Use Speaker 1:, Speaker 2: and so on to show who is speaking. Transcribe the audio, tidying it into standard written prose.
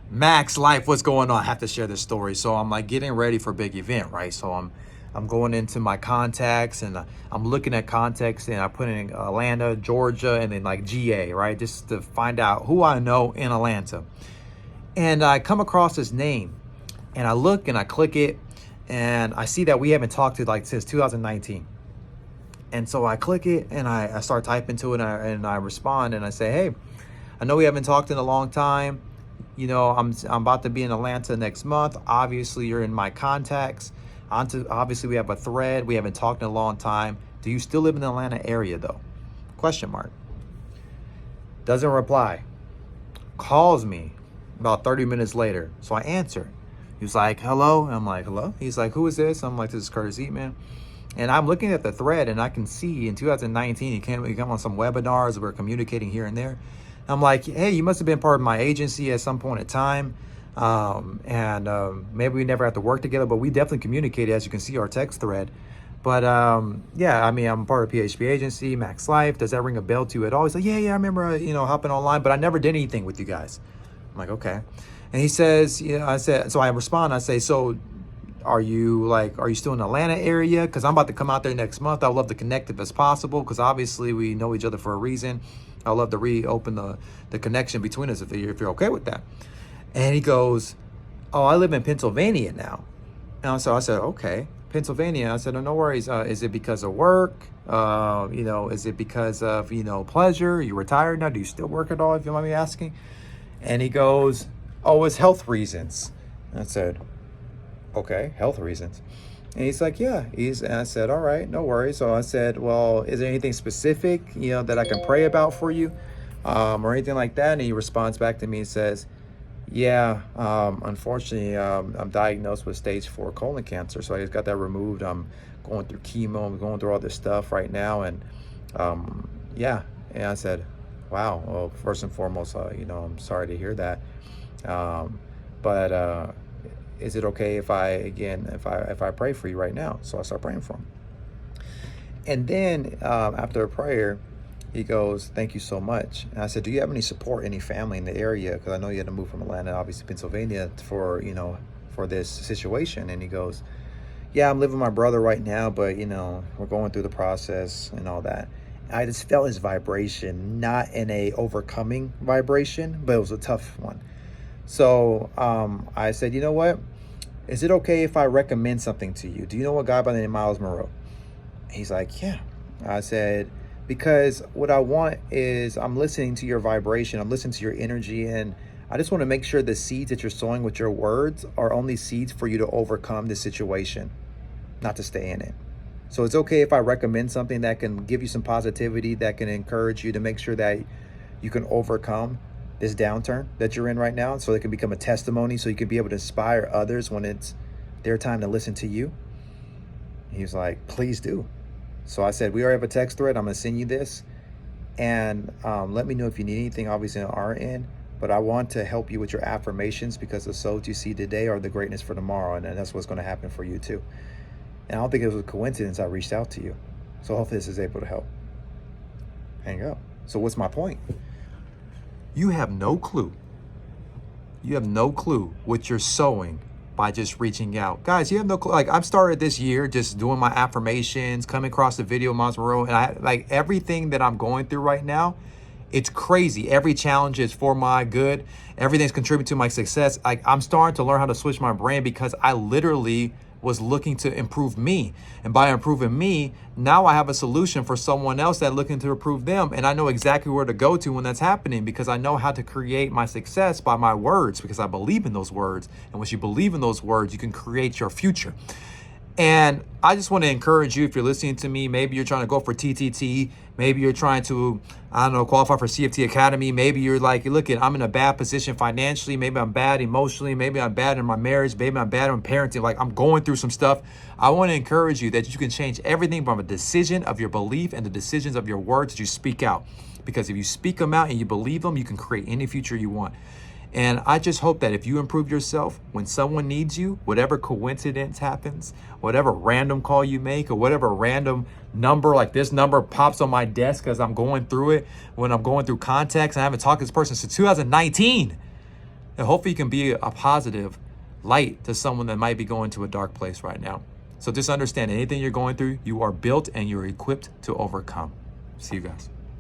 Speaker 1: Max Life, what's going on? I have to share this story. So I'm like getting ready for a big event, right? So I'm going into my contacts and I'm looking at contacts and I put in Atlanta, Georgia, and then like GA, right? Just to find out who I know in Atlanta. And I come across his name and I look and I click it and I see that we haven't talked to like since 2019. And so I click it and I start typing to it and I respond and I say, hey, I know we haven't talked in a long time. You know, I'm about to be in Atlanta next month. Obviously, you're in my contacts. Obviously, we have a thread. We haven't talked in a long time. Do you still live in the Atlanta area though? Question mark. Doesn't reply. Calls me about 30 minutes later. So I answer. He's like, hello. And I'm like, hello. He's like, who is this? I'm like, this is Curtis Eatman. And I'm looking at the thread and I can see in 2019, he came on some webinars. We're communicating here and there. I'm like, hey, you must have been part of my agency at some point in time. Maybe we never have to work together, but we definitely communicated, as you can see, our text thread. But yeah, I mean, I'm part of PHP agency, Max Life. Does that ring a bell to you at all? He's like, yeah, I remember, hopping online, but I never did anything with you guys. I'm like, okay. And he says, I said, so I respond, I say, so are you still in the Atlanta area? Because I'm about to come out there next month. I'd love to connect if it's possible, because obviously we know each other for a reason. I'd love to reopen the connection between us if you're okay with that. And he goes, oh, I live in Pennsylvania now. And so I said, okay, Pennsylvania. I said, oh, no worries. Is it because of work? Is it because of, pleasure? Are you retired now? Do you still work at all, if you mind me asking? And he goes, oh, it's health reasons. And I said, okay, health reasons. And he's like, yeah. And I said, all right, no worries. So I said, well, is there anything specific, that I can pray about for you, or anything like that? And he responds back to me and says, yeah, unfortunately, I'm diagnosed with stage 4 colon cancer. So I just got that removed. I'm going through chemo. I'm going through all this stuff right now. And yeah. And I said, wow. Well, first and foremost, I'm sorry to hear that. But is it okay if I pray for you right now? So I start praying for him. And then after a prayer, he goes, thank you so much. And I said, do you have any support, any family in the area? Because I know you had to move from Atlanta, obviously Pennsylvania, for this situation. And he goes, yeah, I'm living with my brother right now, but we're going through the process and all that. I just felt his vibration, not in a overcoming vibration, but it was a tough one. So I said, you know what? Is it okay if I recommend something to you? Do you know a guy by the name of Miles Monroe? He's like, yeah. I said, because what I want is I'm listening to your vibration. I'm listening to your energy. And I just want to make sure the seeds that you're sowing with your words are only seeds for you to overcome this situation, not to stay in it. So it's okay if I recommend something that can give you some positivity, that can encourage you to make sure that you can overcome this downturn that you're in right now, so it can become a testimony, so you can be able to inspire others when it's their time to listen to you. He was like, please do. So I said, we already have a text thread. I'm going to send you this. And let me know if you need anything, obviously on our end. But I want to help you with your affirmations, because the souls you see today are the greatness for tomorrow. And that's what's going to happen for you too. And I don't think it was a coincidence I reached out to you. So hopefully this is able to help. Hang up. So what's my point? You have no clue. You have no clue what you're sowing by just reaching out. Guys, you have no clue. Like, I've started this year just doing my affirmations, coming across the video of Miles Monroe, and I like everything that I'm going through right now. It's crazy. Every challenge is for my good. Everything's contributing to my success. I'm starting to learn how to switch my brain, because I literally was looking to improve me. And by improving me, now I have a solution for someone else that's looking to improve them. And I know exactly where to go to when that's happening, because I know how to create my success by my words, because I believe in those words. And once you believe in those words, you can create your future. And I just want to encourage you, if you're listening to me, maybe you're trying to go for TTT, maybe you're trying to, qualify for CFT Academy. Maybe you're like, look, I'm in a bad position financially. Maybe I'm bad emotionally. Maybe I'm bad in my marriage. Maybe I'm bad in parenting. Like, I'm going through some stuff. I want to encourage you that you can change everything from a decision of your belief and the decisions of your words that you speak out. Because if you speak them out and you believe them, you can create any future you want. And I just hope that if you improve yourself, when someone needs you, whatever coincidence happens, whatever random call you make, or whatever random number, like this number pops on my desk as I'm going through it, when I'm going through contacts and I haven't talked to this person since 2019.
Speaker 2: And hopefully you can be a positive light to someone that might be going to a dark place right now. So just understand, anything you're going through, you are built and you're equipped to overcome. See you guys.